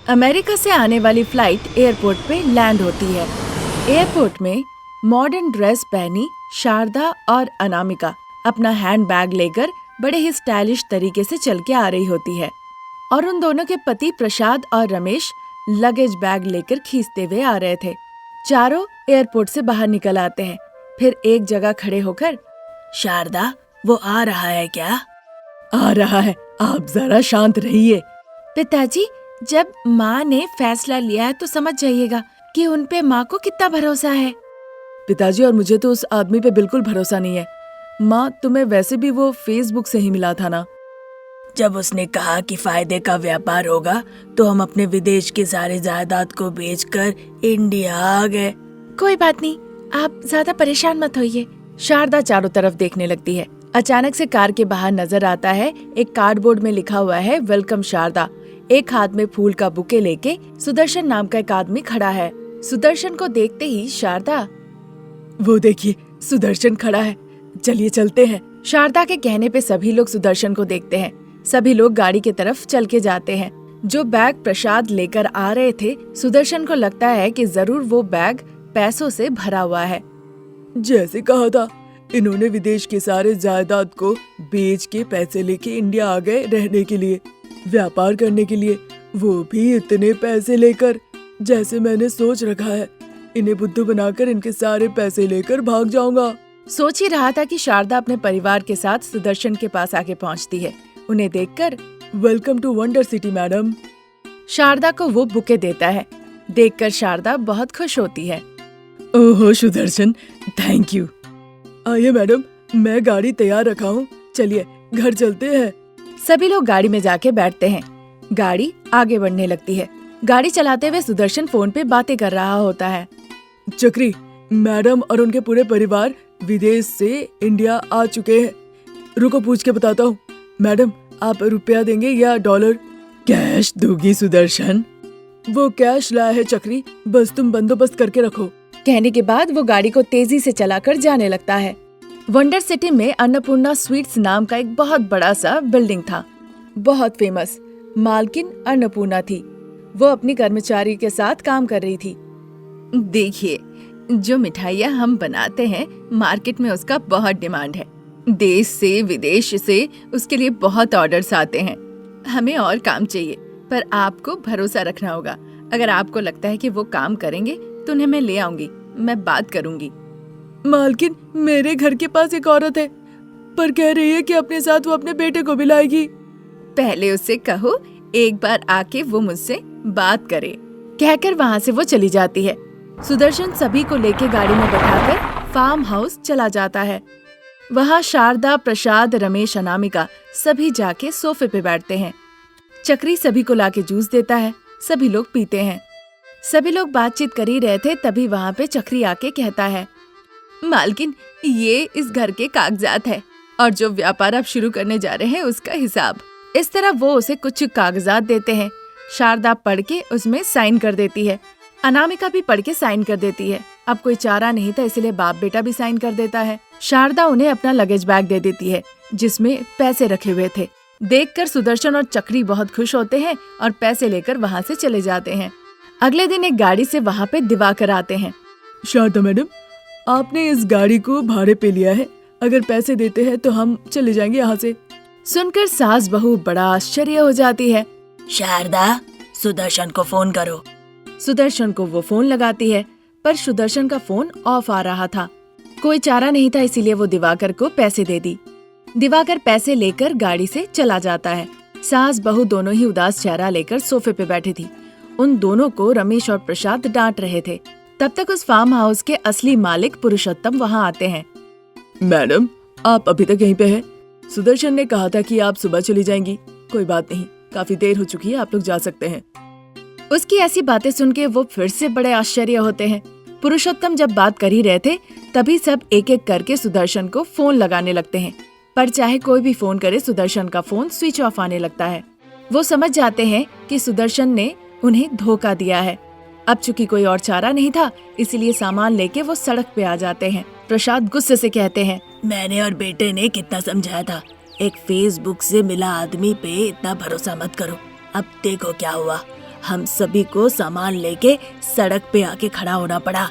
America से आने वाली फ्लाइट एयरपोर्ट पे लैंड होती है। एयरपोर्ट में मॉडर्न ड्रेस पहनी शारदा और अनामिका अपना हैंड बैग लेकर बड़े ही स्टाइलिश तरीके से चल के आ रही होती है और उन दोनों के पति प्रसाद और रमेश लगेज बैग लेकर खींचते हुए आ रहे थे। चारों एयरपोर्ट से बाहर निकल आते हैं, फिर एक जगह खड़े होकर, शारदा वो आ रहा है क्या? आ रहा है, आप जरा शांत रहिए। पिताजी, जब माँ ने फैसला लिया है तो समझ जाइएगा कि उन पे माँ को कितना भरोसा है। पिताजी, और मुझे तो उस आदमी पे बिल्कुल भरोसा नहीं है। माँ, तुम्हें वैसे भी वो फेसबुक से ही मिला था ना। जब उसने कहा कि फायदे का व्यापार होगा तो हम अपने विदेश के सारे जायदाद को बेचकर इंडिया आ गए। कोई बात नहीं, आप ज्यादा परेशान मत होइए। शारदा चारों तरफ देखने लगती है। अचानक से कार के बाहर नजर आता है एक कार्डबोर्ड में लिखा हुआ है वेलकम शारदा। एक हाथ में फूल का बुके लेके सुदर्शन नाम का एक आदमी खड़ा है। सुदर्शन को देखते ही शारदा, वो देखिए सुदर्शन खड़ा है, चलिए चलते हैं। शारदा के कहने पे सभी लोग सुदर्शन को देखते हैं। सभी लोग गाड़ी की तरफ चल के जाते हैं। जो बैग प्रसाद लेकर आ रहे थे, सुदर्शन को लगता है कि जरूर वो बैग पैसों से भरा हुआ है। जैसे कहा था, इन्होंने विदेश के सारे जायदाद को बेच के पैसे लेके इंडिया आ गए रहने के लिए, व्यापार करने के लिए, वो भी इतने पैसे लेकर। जैसे मैंने सोच रखा है, इन्हें बुद्धू बनाकर इनके सारे पैसे लेकर भाग जाऊंगा। सोच ही रहा था कि शारदा अपने परिवार के साथ सुदर्शन के पास आके पहुंचती है। उन्हें देखकर, welcome to wonder city madam. Sharda को वो बुके देता है। देखकर शारदा बहुत खुश होती है। ओहो सुदर्शन, थैंक यू। आइए मैडम, मैं गाड़ी तैयार रखा हूँ, चलिए घर चलते हैं। सभी लोग गाड़ी में जाके बैठते हैं। गाड़ी आगे बढ़ने लगती है। गाड़ी चलाते हुए सुदर्शन फोन पे बातें कर रहा होता है। चक्री, मैडम और उनके पूरे परिवार विदेश से इंडिया आ चुके हैं। रुको, पूछ के बताता हूँ। मैडम, आप रुपया देंगे या डॉलर? कैश दोगी सुदर्शन? वो कैश लाया है चक्री, बस तुम बंदोबस्त करके रखो। कहने के बाद वो गाड़ी को तेजी से चलाकर जाने लगता है। वंडर सिटी में अन्नपूर्णा स्वीट्स नाम का एक बहुत बड़ा सा बिल्डिंग था, बहुत फेमस। मालकिन अन्नपूर्णा थी। वो अपनी कर्मचारी के साथ काम कर रही थी। देखिए, जो मिठाइयाँ हम बनाते हैं मार्केट में उसका बहुत डिमांड है। देश से विदेश से उसके लिए बहुत ऑर्डर्स आते हैं। हमें और काम चाहिए, पर आपको भरोसा रखना होगा। अगर आपको लगता है कि वो काम करेंगे तो उन्हें मैं ले आऊंगी, मैं बात करूंगी। मालकिन, मेरे घर के पास एक औरत है, पर कह रही है कि अपने साथ वो अपने बेटे को भी लाएगी। पहले उससे कहो एक बार आके वो मुझसे बात करे। कहकर वहाँ से वो चली जाती है। सुदर्शन सभी को लेके गाड़ी में बैठाकर फार्म हाउस चला जाता है। वहाँ शारदा, प्रसाद, रमेश, अनामिका सभी जाके सोफे पे बैठते हैं। चक्री सभी को लाके जूस देता है। सभी लोग पीते हैं। सभी लोग बातचीत कर ही रहे थे, तभी वहाँ पे चक्री आके कहता है, मालकिन, ये इस घर के कागजात है और जो व्यापार आप शुरू करने जा रहे हैं उसका हिसाब। इस तरह वो उसे कुछ कागजात देते हैं। शारदा पढ़ के उसमें साइन कर देती है। अनामिका भी पढ़ के साइन कर देती है। अब कोई चारा नहीं था, इसलिए बाप बेटा भी साइन कर देता है। शारदा उन्हें अपना लगेज बैग दे देती है जिसमें पैसे रखे हुए थे। देखकर सुदर्शन और चक्री बहुत खुश होते हैं और पैसे लेकर वहाँ से चले जाते हैं। अगले दिन एक गाड़ी से वहाँ पे दिवाकर आते हैं। शारदा मैडम, आपने इस गाड़ी को भाड़े पे लिया है, अगर पैसे देते हैं तो हम चले जाएंगे यहाँ से। सुनकर सास बहू बड़ा आश्चर्य हो जाती है। शारदा, सुदर्शन को फोन करो। सुदर्शन को वो फोन लगाती है, पर सुदर्शन का फोन ऑफ आ रहा था। कोई चारा नहीं था, इसीलिए वो दिवाकर को पैसे दे दी। दिवाकर पैसे लेकर गाड़ी से चला जाता है। सास बहू दोनों ही उदास चेहरा लेकर सोफे पे बैठी थी। उन दोनों को रमेश और प्रसाद डांट रहे थे। तब तक उस फार्म हाउस के असली मालिक पुरुषोत्तम वहाँ आते हैं। मैडम, आप अभी तक यहीं पे हैं? सुदर्शन ने कहा था कि आप सुबह चली जाएंगी। कोई बात नहीं, काफी देर हो चुकी है, आप लोग जा सकते हैं। उसकी ऐसी बातें सुन के वो फिर से बड़े आश्चर्य होते हैं। पुरुषोत्तम जब बात कर ही रहे थे, तभी सब एक एक करके सुदर्शन को फोन लगाने लगते हैं, पर चाहे कोई भी फोन करे, सुदर्शन का फोन स्विच ऑफ आने लगता है। वो समझ जाते हैं कि सुदर्शन ने उन्हें धोखा दिया है। अब चूंकि कोई और चारा नहीं था, इसीलिए सामान लेके वो सड़क पे आ जाते हैं। प्रसाद गुस्से से कहते हैं, मैंने और बेटे ने कितना समझाया था, एक फेसबुक से मिला आदमी पे इतना भरोसा मत करो। अब देखो क्या हुआ, हम सभी को सामान लेके सड़क पे आके खड़ा होना पड़ा।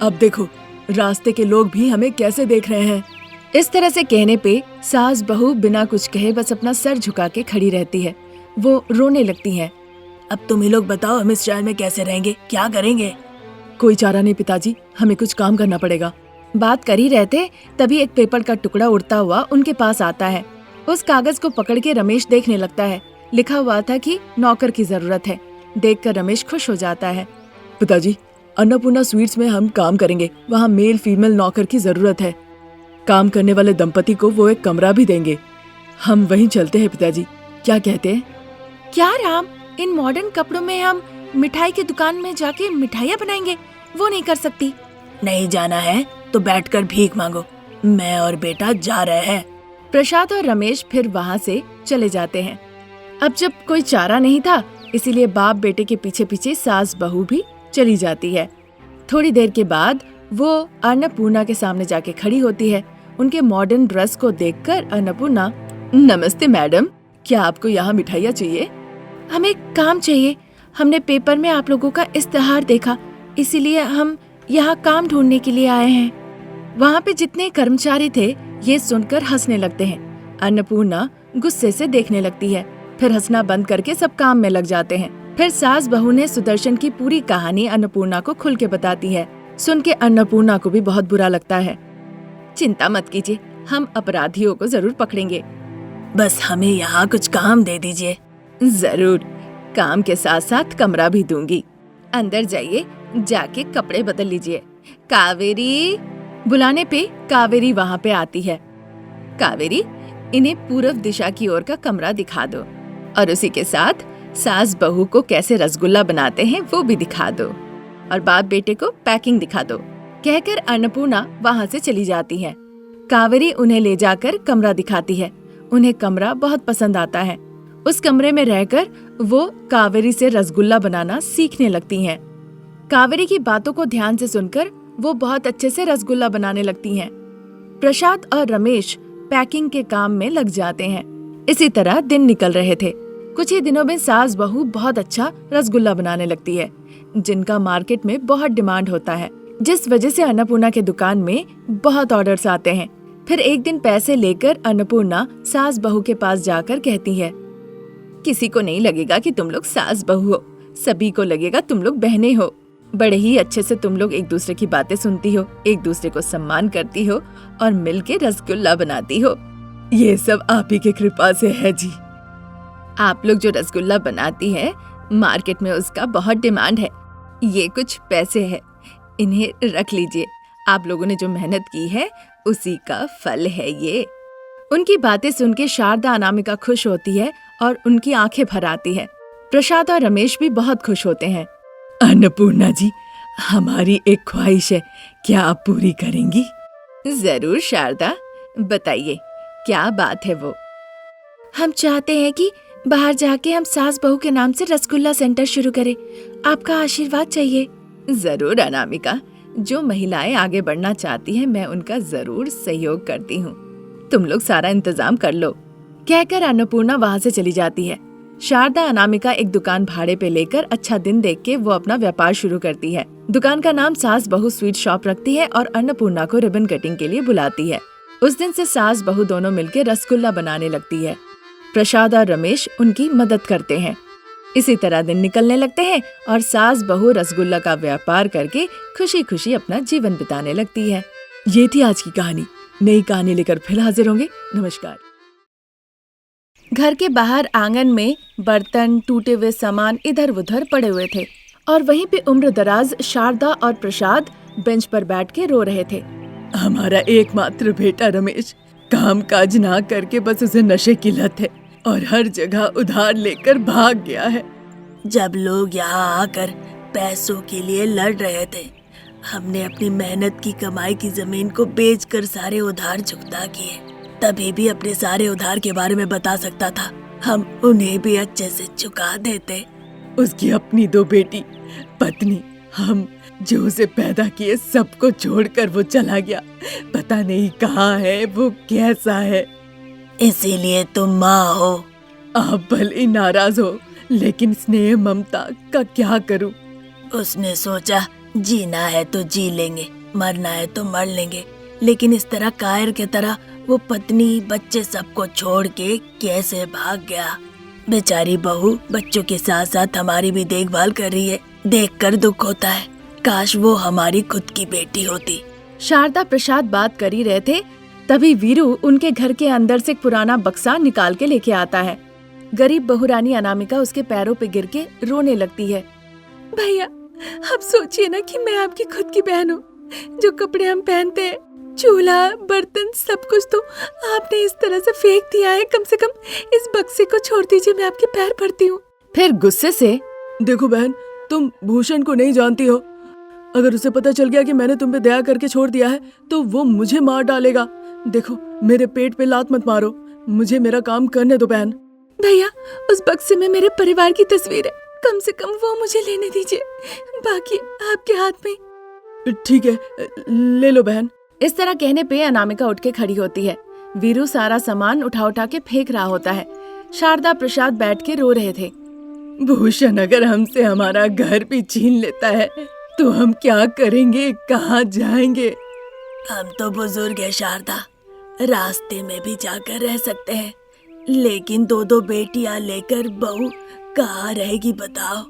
अब देखो रास्ते के लोग भी हमें कैसे देख रहे हैं। इस तरह से कहने पे सास बहू बिना कुछ कहे बस अपना सर झुका के खड़ी रहती है। वो रोने लगती हैं। अब तुम ही लोग बताओ, हम इस शहर में कैसे रहेंगे, क्या करेंगे? कोई चारा नहीं पिताजी, हमें कुछ काम करना पड़ेगा। बात कर ही रहते तभी एक पेपर का टुकड़ा उड़ता हुआ उनके पास आता है। उस कागज को पकड़ के रमेश देखने लगता है। लिखा हुआ था कि नौकर की जरूरत है। देखकर रमेश खुश हो जाता है। पिताजी, अन्नपूर्णा स्वीट्स में हम काम करेंगे, वहाँ मेल फीमेल नौकर की जरूरत है। काम करने वाले दंपति को वो एक कमरा भी देंगे। हम वहीं चलते हैं पिताजी, क्या कहते हैं? क्या राम, इन मॉडर्न कपड़ों में हम मिठाई की दुकान में जाके मिठाइयाँ बनाएंगे? वो नहीं कर सकती। नहीं जाना है तो बैठकर भीख मांगो, मैं और बेटा जा रहे हैं। प्रसाद और रमेश फिर वहाँ से चले जाते हैं। अब जब कोई चारा नहीं था, इसीलिए बाप बेटे के पीछे पीछे सास बहू भी चली जाती है। थोड़ी देर के बाद वो अन्नपूर्णा के सामने जाके खड़ी होती है। उनके मॉडर्न ड्रेस को देखकर अन्नपूर्णा, नमस्ते मैडम, क्या आपको यहाँ मिठाइयाँ चाहिए? हमें काम चाहिए, हमने पेपर में आप लोगों का इश्तेहार देखा, इसीलिए हम यहाँ काम ढूंढने के लिए आए हैं। वहाँ पे जितने कर्मचारी थे ये सुनकर हंसने लगते हैं। अन्नपूर्णा गुस्से से देखने लगती है, फिर हंसना बंद करके सब काम में लग जाते हैं। फिर सास बहू ने सुदर्शन की पूरी कहानी अन्नपूर्णा को खुल के बताती है। सुन के अन्नपूर्णा को भी बहुत बुरा लगता है। चिंता मत कीजिए, हम अपराधियों को जरूर पकड़ेंगे, बस हमें यहाँ कुछ काम दे दीजिए। जरूर, काम के साथ साथ कमरा भी दूंगी। अंदर जाइए, जाके कपड़े बदल लीजिए। कावेरी, बुलाने पे कावेरी वहाँ पे आती है। कावेरी, इन्हें पूर्व दिशा की ओर का कमरा दिखा दो और उसी के साथ सास बहू को कैसे रसगुल्ला बनाते हैं वो भी दिखा दो और बाप बेटे को पैकिंग दिखा दो। कहकर अन्नपूर्णा वहाँ से चली जाती है। कावेरी उन्हें ले जाकर कमरा दिखाती है। उन्हें कमरा बहुत पसंद आता है। उस कमरे में रहकर वो कावेरी से रसगुल्ला बनाना सीखने लगती हैं। कावेरी की बातों को ध्यान से सुनकर वो बहुत अच्छे से रसगुल्ला बनाने लगती हैं। प्रसाद और रमेश पैकिंग के काम में लग जाते हैं। इसी तरह दिन निकल रहे थे। कुछ ही दिनों में सास बहू बहुत अच्छा रसगुल्ला बनाने लगती है, जिनका मार्केट में बहुत डिमांड होता है, जिस वजह से अन्नपूर्णा के दुकान में बहुत ऑर्डर्स आते हैं। फिर एक दिन पैसे लेकर अन्नपूर्णा सास बहू के पास जाकर कहती है, किसी को नहीं लगेगा कि तुम लोग सास बहू हो, सभी को लगेगा तुम लोग बहनें हो। बड़े ही अच्छे से तुम लोग एक दूसरे की बातें सुनती हो, एक दूसरे को सम्मान करती हो और मिलके रसगुल्ला बनाती हो। ये सब आप ही की कृपा से है जी। आप लोग जो रसगुल्ला बनाती है, मार्केट में उसका बहुत डिमांड है। ये कुछ पैसे है, इन्हें रख लीजिए। आप लोगों ने जो मेहनत की है उसी का फल है ये। उनकी बातें सुन के शारदा अनामिका खुश होती है और उनकी आंखें भर आती है। प्रसाद और रमेश भी बहुत खुश होते हैं। अन्नपूर्णा जी, हमारी एक ख्वाहिश है, क्या आप पूरी करेंगी? जरूर शारदा, बताइए क्या बात है वो? हम चाहते हैं कि बाहर जाके हम सास बहू के नाम से रसगुल्ला सेंटर शुरू करें। आपका आशीर्वाद चाहिए। जरूर अनामिका, जो महिलाएं आगे बढ़ना चाहती हैं मैं उनका जरूर सहयोग करती हूँ। तुम लोग सारा इंतजाम कर लो। कहकर अन्नपूर्णा वहाँ से चली जाती है। शारदा अनामिका एक दुकान भाड़े पे लेकर अच्छा दिन देख के वो अपना व्यापार शुरू करती है। दुकान का नाम सास बहू स्वीट शॉप रखती है और अन्नपूर्णा को रिबन कटिंग के लिए बुलाती है। उस दिन से सास बहू दोनों मिलकर रसगुल्ला बनाने लगती है। प्रसाद और रमेश उनकी मदद करते हैं। इसी तरह दिन निकलने लगते हैं और सास बहू रसगुल्ला का व्यापार करके खुशी खुशी अपना जीवन बिताने लगती है। ये थी आज की कहानी। नई कहानी लेकर फिर हाजिर होंगे। नमस्कार। घर के बाहर आंगन में बर्तन, टूटे हुए सामान इधर उधर पड़े हुए थे और वहीं पे उम्रदराज शारदा और प्रसाद बेंच पर बैठ के रो रहे थे। हमारा एकमात्र बेटा रमेश काम काज ना करके बस उसे नशे की लत है और हर जगह उधार लेकर भाग गया है। जब लोग यहाँ आकर पैसों के लिए लड़ रहे थे, हमने अपनी मेहनत की कमाई की जमीन को बेचकर सारे उधार चुकता किए। तभी भी अपने सारे उधार के बारे में बता सकता था, हम उन्हें भी अच्छे से चुका देते। उसकी अपनी 2 बेटी, पत्नी, हम जो उसे पैदा किए सबको छोड़कर वो चला गया। पता नहीं कहाँ है, वो कैसा है। इसीलिए तुम माँ हो। आप भले नाराज हो, लेकिन स्नेह ममता का क्या करूं? उसने सोचा जीना है तो जी लेंगे, मरना है तो मर लेंगे, लेकिन इस तरह कायर के तरह वो पत्नी बच्चे सबको छोड़ के कैसे भाग गया। बेचारी बहू बच्चों के साथ साथ हमारी भी देखभाल कर रही है, देखकर दुख होता है। काश वो हमारी खुद की बेटी होती। शारदा प्रसाद बात कर ही रहे थे, तभी वीरू उनके घर के अंदर से एक पुराना बक्सा निकाल के लेके आता है। गरीब बहुरानी अनामिका उसके पैरों पे गिर के रोने लगती है। भैया, आप सोचिए ना कि मैं आपकी खुद की बहन हूँ। जो कपड़े हम पहनते हैं, चूल्हा बर्तन सब कुछ तो आपने इस तरह से फेंक दिया है। कम से कम इस बक्से को छोड़ दीजिए, मैं आपके पैर पड़ती हूँ। फिर गुस्से से, देखो बहन, तुम भूषण को नहीं जानती हो। अगर उसे पता चल गया कि मैंने तुम पे दया करके छोड़ दिया है तो वो मुझे मार डालेगा। देखो, मेरे पेट पे लात मत मारो, मुझे मेरा काम करने दो बहन। भैया, उस बक्से में मेरे परिवार की तस्वीर है, कम से कम वो मुझे लेने दीजिए, बाकी आपके हाथ में। ठीक है, ले लो बहन। इस तरह कहने पे अनामिका उठ के खड़ी होती है। वीरू सारा सामान उठा उठा के फेंक रहा होता है। शारदा प्रसाद बैठ के रो रहे थे। भूषण अगर हमसे हमारा घर भी छीन लेता है तो हम क्या करेंगे, कहाँ जाएंगे? हम तो बुजुर्ग है शारदा, रास्ते में भी जाकर रह सकते हैं, लेकिन दो दो बेटियां लेकर बहू कहाँ रहेगी बताओ।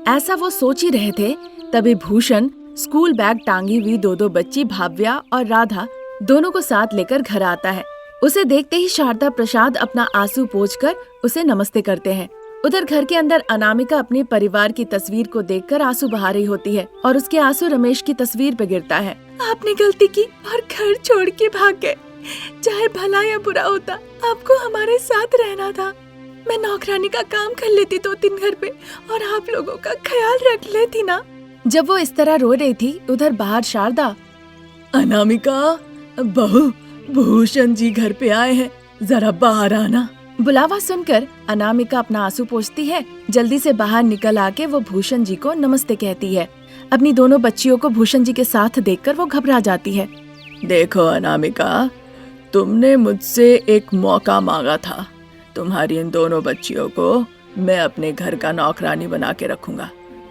ऐसा वो सोच ही रहे थे, तभी भूषण स्कूल बैग टांगी हुई दो दो बच्ची भाव्या और राधा दोनों को साथ लेकर घर आता है। उसे देखते ही शारदा प्रसाद अपना आंसू पोंछकर उसे नमस्ते करते हैं। उधर घर के अंदर अनामिका अपने परिवार की तस्वीर को देखकर आंसू बहा रही होती है और उसके आंसू रमेश की तस्वीर पे गिरता है। आपने गलती की और घर छोड़ के भाग गए। चाहे भला या बुरा होता, आपको हमारे साथ रहना था। मैं नौकरानी का काम कर लेती 2-3 घर पे और आप लोगों का ख्याल रख लेती ना। जब वो इस तरह रो रही थी, उधर बाहर शारदा, अनामिका बहू, भूषण जी घर पे आए हैं, जरा बाहर आना। बुलावा सुनकर अनामिका अपना आंसू पोंछती है। जल्दी से बाहर निकल आके वो भूषण जी को नमस्ते कहती है। अपनी दोनों बच्चियों को भूषण जी के साथ देखकर वो घबरा जाती है। देखो अनामिका, तुमने मुझसे एक मौका मांगा था। तुम्हारी इन दोनों बच्चियों को मैं अपने घर का नौकरानी बना के रखूंगा।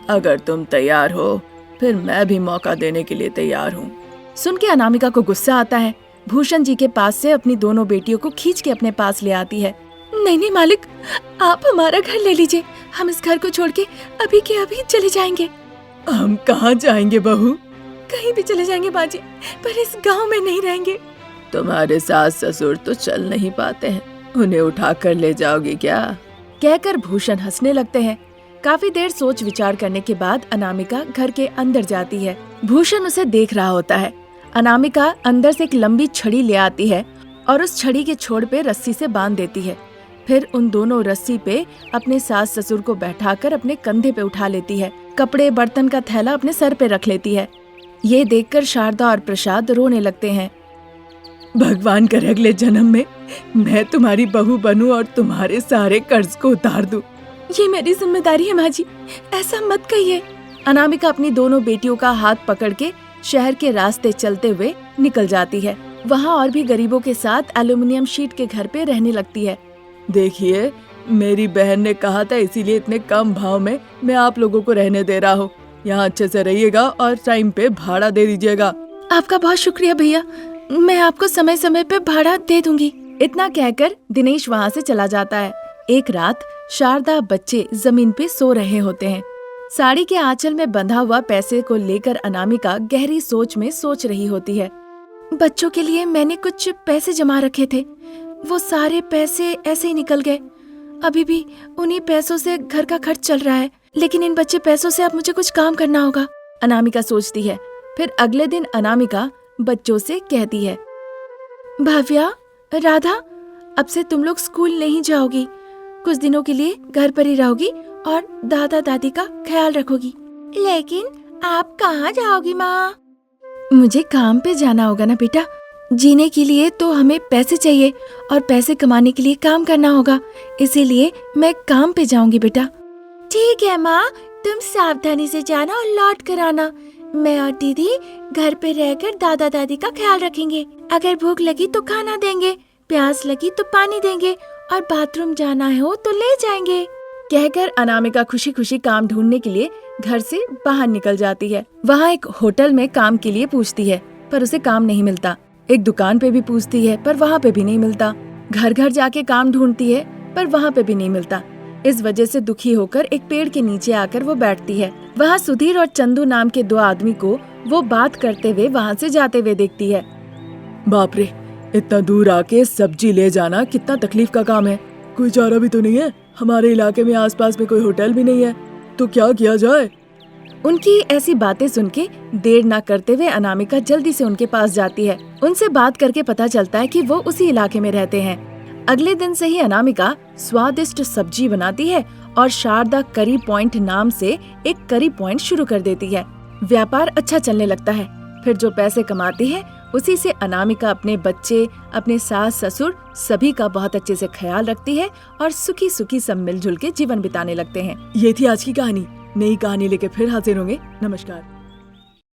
अगर तुम तैयार हो, फिर मैं भी मौका देने के लिए तैयार हूँ। सुन के अनामिका को गुस्सा आता है। भूषण जी के पास से अपनी दोनों बेटियों को खींच के अपने पास ले आती है। नहीं मालिक, आप हमारा घर ले लीजिए, हम इस घर को छोड़ के अभी के अभी चले जाएंगे। हम कहाँ जाएंगे बहू? कहीं भी चले जाएंगे बाजी, पर इस गांव में नहीं रहेंगे। तुम्हारे सास ससुर तो चल नहीं पाते हैं, उन्हें उठा कर ले जाओगी क्या? कहकर भूषण हंसने लगते हैं। काफी देर सोच विचार करने के बाद अनामिका घर के अंदर जाती है। भूषण उसे देख रहा होता है। अनामिका अंदर से एक लंबी छड़ी ले आती है और उस छड़ी के छोर पे रस्सी से बांध देती है। फिर उन दोनों रस्सी पे अपने सास ससुर को बैठाकर अपने कंधे पे उठा लेती है। कपड़े बर्तन का थैला अपने सर पे रख लेती है। ये देखकर शारदा और प्रसाद रोने लगते हैं। भगवान करे अगले जन्म में मैं तुम्हारी बहू बनूं और तुम्हारे सारे कर्ज को उतार दूं। ये मेरी जिम्मेदारी है माँ जी, ऐसा मत कहिए। अनामिका अपनी दोनों बेटियों का हाथ पकड़ के शहर के रास्ते चलते हुए निकल जाती है। वहाँ और भी गरीबों के साथ एल्युमिनियम शीट के घर पे रहने लगती है। देखिए, मेरी बहन ने कहा था, इसीलिए इतने कम भाव में मैं आप लोगों को रहने दे रहा हूँ। यहाँ अच्छे से रहिएगा और टाइम पे भाड़ा दे दीजिएगा। आपका बहुत शुक्रिया भैया, मैं आपको समय समय पे भाड़ा दे दूंगी। इतना कहकर दिनेश वहाँ से चला जाता है। एक रात शारदा बच्चे जमीन पे सो रहे होते हैं। साड़ी के आंचल में बंधा हुआ पैसे को लेकर अनामिका गहरी सोच में सोच रही होती है। बच्चों के लिए मैंने कुछ पैसे जमा रखे थे, वो सारे पैसे ऐसे ही निकल गए। अभी भी उन्हीं पैसों से घर का खर्च चल रहा है, लेकिन इन बच्चे पैसों से अब मुझे कुछ काम करना होगा, अनामिका सोचती है। फिर अगले दिन अनामिका बच्चों से कहती है, भाव्या, राधा, अब से तुम लोग स्कूल नहीं जाओगी, कुछ दिनों के लिए घर पर ही रहोगी और दादा दादी का ख्याल रखोगी। लेकिन आप कहाँ जाओगी माँ? मुझे काम पे जाना होगा ना बेटा, जीने के लिए तो हमें पैसे चाहिए और पैसे कमाने के लिए काम करना होगा, इसीलिए मैं काम पे जाऊंगी बेटा। ठीक है माँ, तुम सावधानी से जाना और लौट कर आना। मैं और दीदी घर पे रहकर दादा दादी का ख्याल रखेंगे। अगर भूख लगी तो खाना देंगे, प्यास लगी तो पानी देंगे और बाथरूम जाना हो तो ले जाएंगे। कहकर अनामिका खुशी खुशी काम ढूंढने के लिए घर से बाहर निकल जाती है। वहाँ एक होटल में काम के लिए पूछती है, पर उसे काम नहीं मिलता। एक दुकान पे भी पूछती है, पर वहाँ पे भी नहीं मिलता। घर घर जाके काम ढूंढती है, पर वहाँ पे भी नहीं मिलता। इस वजह से दुखी होकर एक पेड़ के नीचे आकर वो बैठती है। वहाँ सुधीर और चंदू नाम के 2 आदमी को वो बात करते हुए वहाँ से जाते हुए देखती है। बाप रे, इतना दूर आके सब्जी ले जाना कितना तकलीफ का काम है। कोई चारा भी तो नहीं है। हमारे इलाके में आसपास में कोई होटल भी नहीं है, तो क्या किया जाए। उनकी ऐसी बातें सुन के देर न करते हुए अनामिका जल्दी से उनके पास जाती है। उनसे बात करके पता चलता है कि वो उसी इलाके में रहते हैं। अगले दिन से ही अनामिका स्वादिष्ट सब्जी बनाती है और शारदा करी पॉइंट नाम से एक करी पॉइंट शुरू कर देती है। व्यापार अच्छा चलने लगता है। फिर जो पैसे कमाती है उसी से अनामिका अपने बच्चे, अपने सास ससुर सभी का बहुत अच्छे से ख्याल रखती है और सुखी सुखी सब मिलजुल के जीवन बिताने लगते हैं। ये थी आज की कहानी। नई कहानी लेके फिर हाजिर होंगे। नमस्कार।